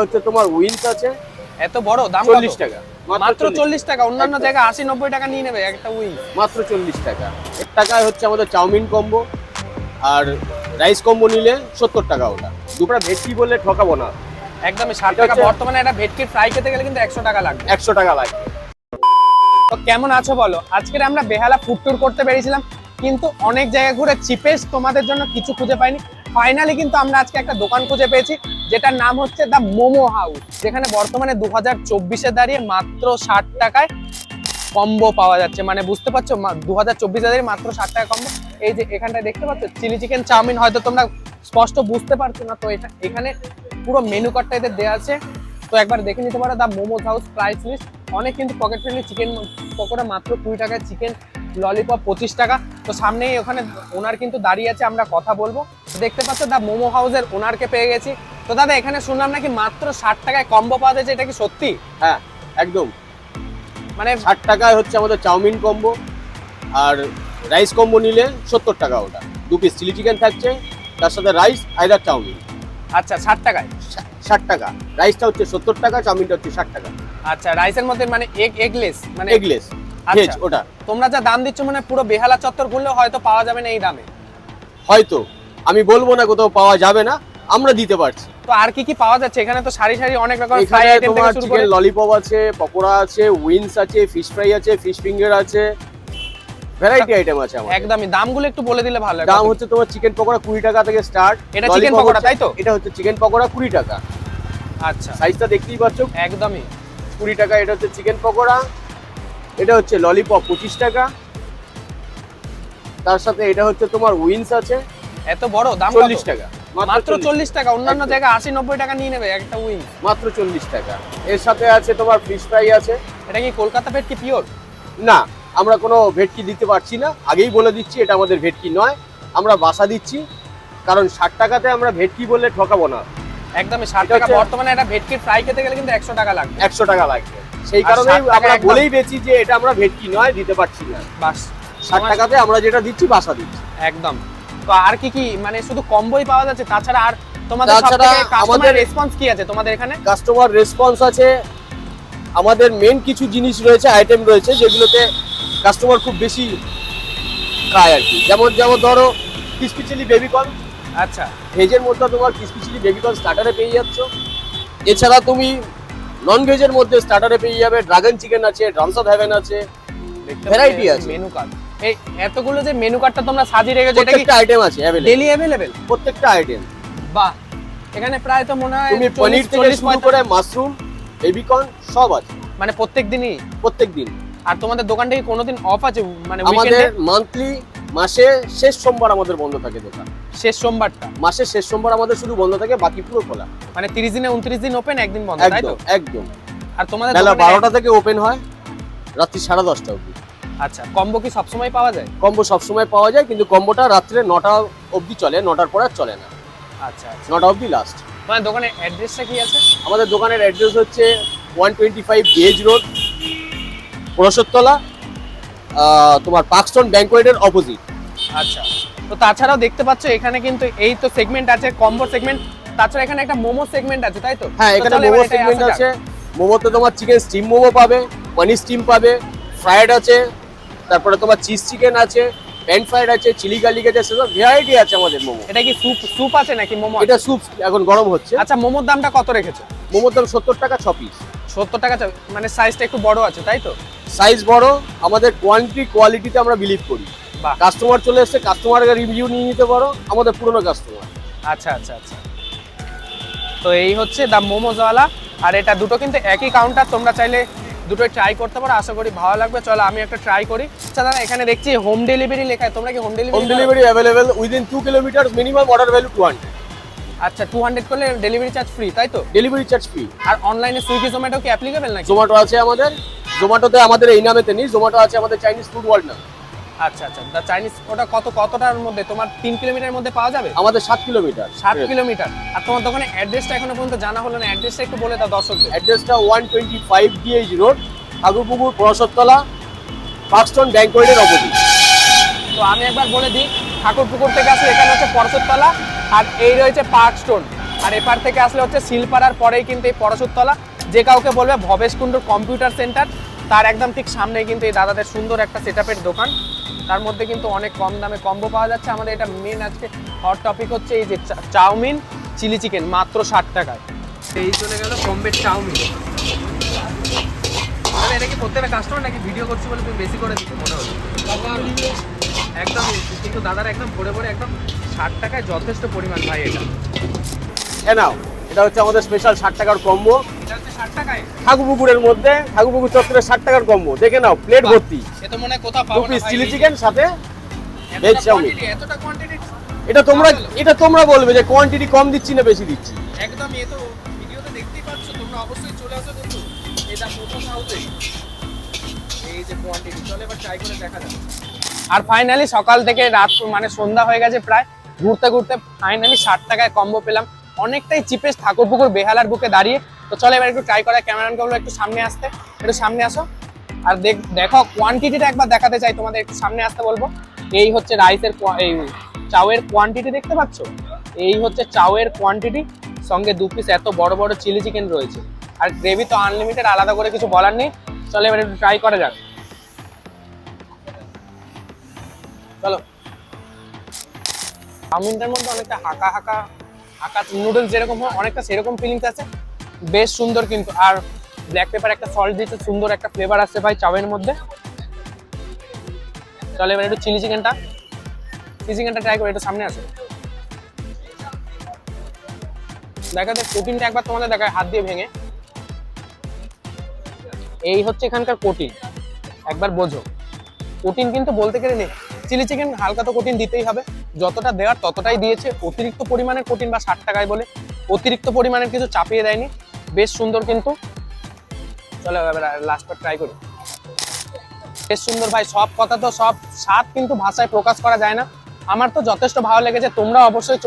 হচ্ছে তোমার উইন্স আছে এত বড় দাম 40 টাকা, মাত্র 40 টাকা। অন্যান্য জায়গায় 80-90 টাকা নিয়ে নেবে একটা উইন্স, মাত্র 40 টাকা। 1 টাকায় হচ্ছে আমাদের চাউমিন কম্বো, আর রাইস কম্বো নিলে 70 টাকা। ওটা দুপুরে ভেটকি বললে ঠকাবো না, একদমই 60 টাকা। বর্তমানে একটা ভেটকির ফ্রাই খেতে গেলে কিন্তু 100 টাকা লাগবে। 100 টাকা লাগবে। তো কেমন আছো বলো? আজকে আমরা বেহালা ফুড ট্যুর করতে বেরিয়েছিলাম, কিন্তু অনেক জায়গা ঘুরে চিপেস্ট তোমাদের জন্য কিছু খুঁজে পাইনি। ফাইনালি কিন্তু আমরা আজকে একটা দোকান খুঁজে পেয়েছি, যেটার নাম হচ্ছে দ্য মোমো হাউস, যেখানে বর্তমানে 2024-এ দাঁড়িয়ে মাত্র 60 টাকায় কম্বো পাওয়া যাচ্ছে। মানে বুঝতে পারছো, 2024-এ দাঁড়িয়ে মাত্র 60 টাকা কম্বো। এই যে এখানটা দেখতে পাচ্ছ চিলি চিকেন চাউমিন, হয়তো তোমরা স্পষ্ট বুঝতে পারছো না, তো এটা এখানে পুরো মেনু কার্ডটা এদের দেওয়া আছে, তো একবার দেখে নিতে পারো। The Momo House price list অনেক কিন্তু পকেট ফ্রেন্ডলি। চিকেন পকোড়া মাত্র 20 টাকায়, চিকেন ললিপপ 25 টাকা। তো সামনেই ওখানে ওনার কিন্তু দাঁড়িয়ে আছে, আমরা কথা বলবো। দেখতে পাচ্ছ দ্য মোমো হাউসের ওনারকে পেয়ে গেছি। তো দাদা, এখানে শুনলাম নাকি মাত্র 60 টাকায় কম্বো পাওয়া যাচ্ছে, এটা কি সত্যি? হ্যাঁ একদম, মানে 60 টাকায় হচ্ছে আমাদের চাউমিন কম্বো, আর রাইস কম্বো নিলে 70 টাকা। ওটা 2 পিস চিলি চিকেন থাকছে, তার সাথে রাইস আইদার চাউমিন। আচ্ছা 60 টাকায় 60 টাকা, রাইসটা হচ্ছে 70 টাকা, চাউমিনটা হচ্ছে 60 টাকা। আচ্ছা, রাইসের মধ্যে মানে এগলেস, মানে এগলেস ভেজ। ওটা তোমরা যা দাম দিচ্ছ, মানে পুরো বেহালা চত্বর ঘুরলে হয়তো পাওয়া যাবে না এই দামে। হয়তো আমি বলবো না কোথাও পাওয়া যাবে না, আমরা দিতে পারছি। তো আর কি কি পাওয়া যাচ্ছে এখানে? তো সারি সারি অনেক রকম ফ্রাই এখানে আইটেম থেকে তোমার শুরু করে চিকেন ললিপপ আছে, পকোড়া আছে, উইংস আছে, ফিশ ফ্রাই আছে, ফিশ ফিঙ্গার আছে, ভ্যারাইটি আইটেম আছে আমাদের। একদমই দামগুলো একটু বলে দিলে ভালো হয়। দাম হচ্ছে তোমার চিকেন পকোড়া 20 টাকা থেকে স্টার্ট। এটা চিকেন পকোড়া তাই তো? এটা হচ্ছে চিকেন পকোড়া 20 টাকা। আচ্ছা, সাইজটা দেখতেই পাচ্ছ, একদমই 20 টাকা। এটা হচ্ছে চিকেন পকোড়া। এটা হচ্ছে ললিপপ 25 টাকা। তার সাথে এটা হচ্ছে তোমার উইংস আছে এত বড় দাম 40 টাকা, মাত্র 40 টাকা। অন্যান্য জায়গায় 80-90 টাকা নিয়ে নেবে একটা উইং, মাত্র 40 টাকা। এর সাথে আছে তোমার ফিশ ফ্রাই আছে। এটা কি কলকাতা ভেটকি পিওর? না, আমরা কোনো ভেটকি দিতে পারছি না, আগেই বলে দিচ্ছি এটা আমাদের ভেটকি নয়, আমরা বাসা দিচ্ছি। কারণ 60 টাকাতে আমরা ভেটকি বললে ঠকাবো না। একদমই 60 টাকা। বর্তমানে একটা ভেটকির ফ্রাই খেতে গেলে কিন্তু 100 টাকা লাগবে। 100 টাকা লাগবে, সেই কারণে আমরা বলেই বেচি যে এটা আমরা ভেটকি নয়, দিতে পারছি না। বাস 60 টাকাতে আমরা যেটা দিচ্ছি বাসা দিচ্ছি একদম। তো আর কি কি মানে শুধু কম্বোই পাওয়া যাচ্ছে? তাছাড়া আর তোমাদের সবথেকে কাস্টমার রেসপন্স কি আছে তোমাদের এখানে? কাস্টমার রেসপন্স আছে, আমাদের মেন কিছু জিনিস রয়েছে, আইটেম রয়েছে যেগুলোতে কাস্টমার খুব বেশি খায় আর কি। যেমন ধরো ক্রিসপি চিলি বেবিকর্ন। আচ্ছা, ভেজের মধ্যে তোমার ক্রিসপি চিলি বেবিকর্ন স্টার্টারে পেয়ে যাচ্ছ। এছাড়া তুমি নন ভেজের মধ্যে স্টার্টারে পেয়ে যাবে ড্রাগন চিকেন আছে, ড্রামস অফ হেভেন আছে, ভ্যারাইটি আছে। মেনু কার্ড, এই এতগুলো যে মেনু কার্ডটা তোমরা সাজিয়ে রেখেছো, এটা কি প্রত্যেকটা আইটেম আছে अवेलेबल, ডেলি अवेलेबल? প্রত্যেকটা আইটেম। বাহ, এখানে প্রায় তো মনে হয় তুমি পনির থেকে শুরু করে মাশরুম, বেবিকর্ন সব আছে, মানে প্রত্যেকদিনই। প্রত্যেকদিন। আর তোমাদের দোকানটা কি কোনোদিন অফ আছে? মানে আমাদের উইকেন্ডে? মান্থলি, মাসে শেষ সোমবার আমাদের বন্ধ থাকে দোকান। শেষ সোমবারটা মাসের শেষ সোমবার আমাদের শুধু বন্ধ থাকে, বাকি পুরো খোলা। মানে 30 দিনে 29 দিন ওপেন, একদিন বন্ধ, তাই তো? একদম একদম। আর তোমাদের বেলা দোকানে 12টা থেকে ওপেন হয়, রাত্রি 10:30 অবধি। আচ্ছা, কম্বো কি সবসময় পাওয়া যায়? কম্বো সবসময় পাওয়া যায়, কিন্তু কম্বোটা রাত্রে 9টা অবধি চলে, 9টার পর আর চলে না। আচ্ছা আচ্ছা। 9টা অবধি লাস্ট। তোমাদের দোকানের অ্যাড্রেসটা কি আছে? আমাদের দোকানের অ্যাড্রেস হচ্ছে 125 গেজ রোড, পরশতলা, তোমার পার্কস্টোন ব্যাংকোয়েটের অপোজিট। আচ্ছা, তো তাছাড়াও দেখতে পাচ্ছ এখানে কিন্তু এই তো সেগমেন্ট আছে, কম্বো সেগমেন্ট, তাছাড়া এখানে একটা মোমো সেগমেন্ট আছে, তাই তো? হ্যাঁ, এখানে চলো মোমো এবার এটাই সেগমেন্ট আসা আছে। যাক। মোমোতে তোমার চিকেন স্টিম মোমো পাবে, পনির স্টিম পাবে, ফ্রাইড আছে, তারপরে তোমার চিজ চিকেন আছে, প্যান ফ্রাইড আছে, চিলি গার্লিক আছে, সেসব ভ্যারাইটি আছে আমাদের মোমো। এটা কি স্যুপ আছে নাকি মোমো? এটা স্যুপ এখন গরম হচ্ছে। আচ্ছা, মোমোর দামটা কত রেখেছো? মোমোর দাম 70 টাকা 6 পিস। 70 টাকা, মানে সাইজটা একটু বড় আছে, তাই তো? সাইজ বড়, আমাদের কোয়ালিটিতে আমরা বিলিভ করি। বাহ, কাস্টমার চলে এসেছে, কাস্টমারের রিভিউ নিয়ে নিতে পারো, আমাদের পুরনো কাস্টমার। আচ্ছা আচ্ছা আচ্ছা। তো এই হচ্ছে দা মোমোজওয়ালা, আর এটা দুটো কিন্তু একই কাউন্টার, তোমরা চাইলে দুটোই ট্রাই করতে পারো, আশা করি ভালো লাগবে। চলো আমি একটা ট্রাই করি। আচ্ছা দাদা, এখানে দেখছি হোম ডেলিভারি লেখা, তোমরা কি home home delivery? Delivery available within 2 kilometre, minimum order value 200। আচ্ছা, 200 করলে ডেলিভারি চার্জ ফ্রি, তাই তো? Delivery charge free. আর অনলাইনে সুইগি জোম্যাটো কি অ্যাপ্লিকেবল নাকি? জোম্যাটো আছে আমাদের। জোম্যাটোতে আমাদের এই নামেতে নেই, জোম্যাটো আছে আমাদের চাইনিজ ফুড ওয়ার্ল্ড নামে। আচ্ছা আচ্ছা, দা চাইনিজ ওটা কতটার মধ্যে? তোমার 3 কিলোমিটারের মধ্যে পাওয়া যাবে? আমাদের 7 কিলোমিটার। 7 কিলোমিটার। আর তোমার দোকানের অ্যাড্রেসটা এখনো পর্যন্ত জানা হলো না, অ্যাড্রেসটা একটু বলে দাও দর্শকদের। অ্যাড্রেসটা 125 ডিএইচ রোড, ঠাকুরপুকুর, পরশতলা, পার্কস্টোন ব্যাংকোয়েটের অপোজিট। তো আমি একবার বলে দিই, ঠাকুরপুকুর থেকে আসলে এখানে হচ্ছে পরশতলা, আর এই রয়েছে পার্কস্টোন। আর এপার থেকে আসলে হচ্ছে শিলপাড়ার পরেই কিন্তু এই পরশুতলা, যে কাউকে বলবে ভবেশ কুণ্ডুর কম্পিউটার সেন্টার, তার একদম ঠিক সামনেই কিন্তু এই দাদাদের সুন্দর একটা সেটআপের দোকান। তার মধ্যে কিন্তু অনেক কম দামে কম্বো পাওয়া যাচ্ছে। আমাদের এটা মেন আজকে হট টপিক হচ্ছে এই যে চাউমিন চিলি চিকেন মাত্র 60 টাকায়। এই চলে গেল বোম্বের চাউমিন। আরে এটা কি প্রত্যেকটা কাস্টমার নাকি ভিডিও করছি বলে তুমি বেশি করে দিচ্ছ মনে হলো? একদম, কিন্তু দাদারা একদম ভরে ভরে একদম 60 টাকায় যথেষ্ট পরিমাণ ভাই এটা। এ নাও, এটা হচ্ছে আমাদের স্পেশাল 60 টাকার কম্বো। এটা হচ্ছে 60 টাকায়। ঠাকুরপুকুরের মধ্যে, ঠাকুরপুকুর চত্বরে 60 টাকার কম্বো। দেখে নাও, প্লেট ভর্তি, এ তো মনে হয় কোথাও 2 পাবো না পিস ভাই। চিলি চিকেন সাথে ভেজ এতটা চাউমিন। quantity, এতটা কোয়ান্টিটি এটা তোমরা বলবে যে কোয়ান্টিটি কম দিচ্ছি না বেশি দিচ্ছি। একদম। এ তো ভিডিওতে দেখতেই পাচ্ছ, তোমরা অবশ্যই চলে আসো কিন্তু এটা প্রথম হাউসে এই যে কোয়ান্টিটি। চলে এবার ট্রাই করে দেখা যাক। আর ফাইনালি সকাল থেকে রাত মানে সন্ধ্যা হয়ে গেছে প্রায়, ঘুরতে ঘুরতে ফাইনালি 60 টাকায় কম্বো পেলাম। অনেকটাই চিপেস্ট ঠাকুরপুকুর বেহালার বুকে দাঁড়িয়ে। তো চলো এবার একটু ট্রাই করা। ক্যামেরাম্যানকে বলবো একটু সামনে আসতে, একটু সামনে আসো। আর দেখো কোয়ান্টিটিটা একবার দেখাতে চাই তোমাদের, একটু সামনে আসতে বলবো। এই হচ্ছে রাইসের এই চাউয়ের কোয়ান্টিটি দেখতে পাচ্ছ, এই হচ্ছে চাউয়ের কোয়ান্টিটি, সঙ্গে 2 পিস এত বড় বড় চিলি চিকেন রয়েছে। আর গ্রেভি তো আনলিমিটেড, আলাদা করে কিছু বলার নেই। চলো এবার একটু ট্রাই করা যাক। চলো। চাউমিনটার মধ্যে অনেকটা হাঁকা হাঁকা হাঁকা নুডলস যেরকম হয় অনেকটা সেরকম ফিলিংস আছে, বেশ সুন্দর কিন্তু। আর ব্ল্যাক পেপার একটা সল্ট দিয়েছে, সুন্দর একটা ফ্লেভার আসছে ভাই চাউয়ের মধ্যে। চলো এবার একটু চিলি চিকেনটা ট্রাই করে, একটু সামনে আসে দেখাতে। কোটিনটা একবার তোমাদের দেখায় হাত দিয়ে ভেঙে। এই হচ্ছে এখানকার কোটিন, একবার বোঝো। কোটিন কিন্তু বলতে গেলে নেই, চিলি চিকেন হালকা তো কোটিন দিতেই হবে, যতটা দেওয়ার ততটাই দিয়েছে। অতিরিক্ত পরিমাণের কোটিন বা 60 টাকায় বলে অতিরিক্ত পরিমাণের কিছু চাপিয়ে দেয়নি, বেশ সুন্দর কিন্তু। চলো এবার লাস্টবার ট্রাই করি। বেশ সুন্দর ভাই, সব কথা তো সব স্বাদ কিন্তু ভাষায় প্রকাশ করা যায় না। আমার তো যথেষ্ট ভালো লেগেছে। তোমরা অবশ্যই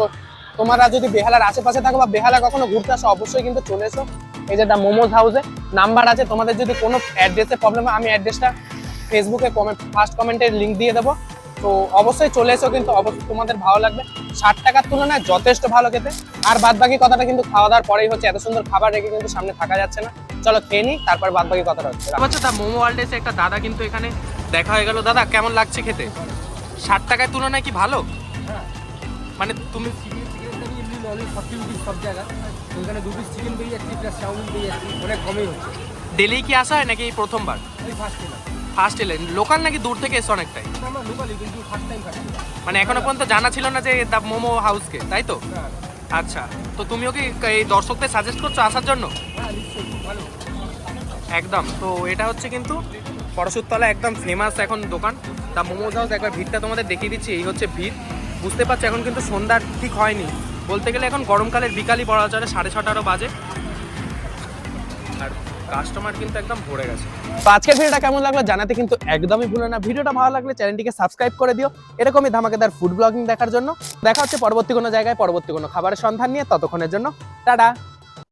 তোমরা যদি বেহালার আশেপাশে থাকো বা বেহালা কখনো ঘুরতে আসো, অবশ্যই কিন্তু চলে এসো। এই যে দা মোমোজ হাউসে নাম্বার আছে, তোমাদের যদি কোনো অ্যাড্রেসে প্রবলেম হয় আমি অ্যাড্রেসটা ফেসবুকে ফার্স্ট কমেন্টে লিঙ্ক দিয়ে দেবো। তো অবশ্যই চলে এসো, কিন্তু অবশ্যই তোমাদের ভালো লাগবে। 60 টাকার তুলনায় যথেষ্ট ভালো খেতে। আর বাদ বাকি কথাটা কিন্তু খাওয়া দাওয়ার পরেই হচ্ছে, এত সুন্দর খাবার রেখে কিন্তু সামনে থাকা যাচ্ছে না। চলো খেয়ে নিই, তারপর বাদ বাকি কথাটা হচ্ছে। আচ্ছা, দা মোমো ওয়ার্ল্ড এসে একটা দাদা কিন্তু এখানে দেখা হয়ে গেল। দাদা কেমন লাগছে খেতে? 60 টাকার তুলনায় কি ভালো? মানে তুমি সব জায়গা ওইখানে 2 পিস চিকেন পেয়ে যাচ্ছি, প্লাস চাউমিন পেয়ে যাচ্ছি, অনেক কমেই হচ্ছে। ডেলি কি আসা হয় নাকি এই প্রথমবার? এই ফার্স্ট টাইম। ফার্স্ট এলেন? লোকাল নাকি দূর থেকে এসে অনেকটাই? আমরা লোকালি, কিন্তু ফার্স্ট টাইম খাচ্ছি। মানে এখনো পর্যন্ত জানা ছিল না যে দা মোমো হাউসকে, তাই তো? আচ্ছা, তো তুমিও কি এই দর্শকদের সাজেস্ট করছো আসার জন্য? হ্যাঁ নিশ্চয়ই, খুব ভালো। একদম। তো এটা হচ্ছে কিন্তু পরশুতলা একদম ফেমাস এখন দোকান দা মোমোজ হাউস। একবার ভিড়টা তোমাদের দেখিয়ে দিচ্ছি। এই হচ্ছে ভিড়, বুঝতে পারছো। এখন কিন্তু সন্ধ্যার ঠিক হয়নি, বলতে গেলে এখন গরমকালের বিকালই বলা চলে, 6:30 বাজে। আর কাস্টমার কিন্তু একদম ভরে গেছে। তো আজকের ভিডিওটা কেমন লাগলো জানাতে কিন্তু একদমই ভুলো না। ভিডিওটা ভালো লাগলে চ্যানেলটিকে সাবস্ক্রাইব করে দিও এরকমই ধামাকেদার ফুড ব্লগিং দেখার জন্য। দেখা হচ্ছে পরবর্তী কোনো জায়গায় পরবর্তী কোনো খাবারের সন্ধান নিয়ে। ততক্ষণের জন্য টাটা।